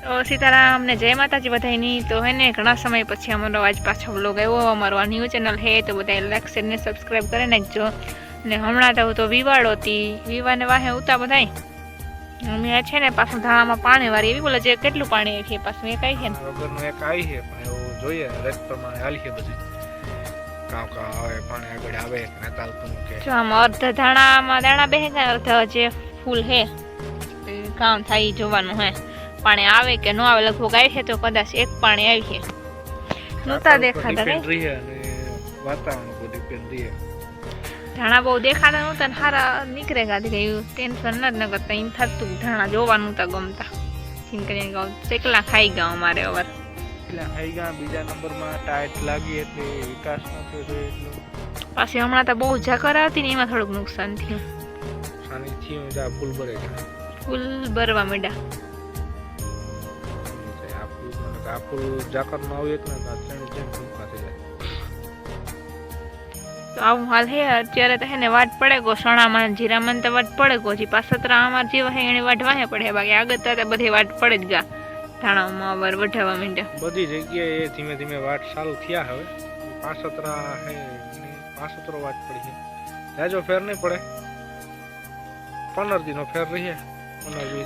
તો સીતારામ ને જય માતાજી બધાની। તો હે ને ઘણા સમય પછી અમારો આજ પાછો વ્લોગ આવ્યો। અમારો આ ન્યૂ ચેનલ હે તો બધા લાઈક શેર ને સબસ્ક્રાइब કરી નાખજો। ને હમણાં તો વિવાળો હતી, વિવાને વાહે ઉતા બધાય અમે છે ને પાછું ધાણામાં પાણી વાળી એવી બોલે જે કેટલું પાણી છે પાછું એક આવી છે ને વગરનું એક આવી છે પણ એવું જોઈએ રેત પ્રમાણે હાલી છે બધી કામ આવે પાણી આગળ આવે ને ચાલતું કે જો આમ અર્ધ ધાણામાં દાણા બેહે ગયા, અર્ધ જે ફૂલ હે કામ થાય જોવાનું હે પાણી આવે કે ન આવે। લગભગ આવી છે તો કદાચ એક પાણી આવી છે નહોતા દેખાતા ને વાતાવરણ ઉપર ડિપેન્ડ રહે। ધાણા બહુ દેખાતા નહોતા ને સારા નીકળે ગાધી ગયું ટેન્શન ન કરતા એમ થતું ધાણા જોવાનું નહોતા ગમતા એમ કરીને ચેકલા ખાઈ ગયા અમારે અવાર એટલે ખાઈ ગયા। બીજા નંબરમાં ટાઈટ લાગી એટલે વિકાસ ન થયો એટલો। પાછી હમણાં તો બહુ ઝાકર આવતી ને એમાં થોડુંક નુકસાન થયું। સાની થયું જા ફૂલ ભરે ગયા, ફૂલ ભરવા માંડ્યા। આ ફૂલ ઝાકર ન આવે એટલે ત્રણ જેમ ફૂલકા થઈ જાય। તો આવું હાલ હે અત્યારે તો હે ને વાટ પડે ગો સણામાં જીરામાં તો વાટ પડે ગો જી પાસતરા અમાર જેવા હે એને વાટ વાહે પડે બાકી આગળ તો બધી વાટ પડે જ ગા ધાણામાં અવાર વઢાવા માંડ્યા। બધી જગ્યાએ ધીમે ધીમે વાટ ચાલુ થયા। હવે પાસતરા હે પાસતરો વાટ પડી છે, જાજો ફેર નહીં પડે, 15 દિનો ફેર રહી।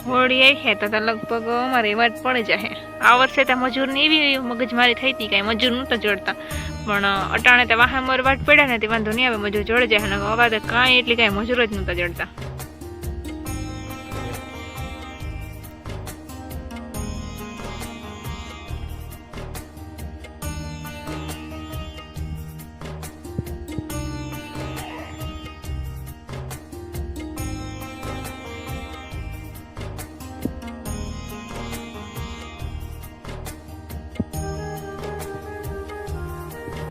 હોળી આવી છે તો લગભગ અમારે વાત પડી જાય। આ વર્ષે તો મજૂરની એવી મગજમારી થઈ હતી કાંઈ મજૂર નહોતા જોડતા પણ અટાણે તો વાહે મોર વાટ પડ્યા ને તે વાંધો નહીં આવે, મજૂર જોડે જાય ને હવે તો કાંઈ એટલી કાંઈ મજૂર જ નહોતા જોડતા।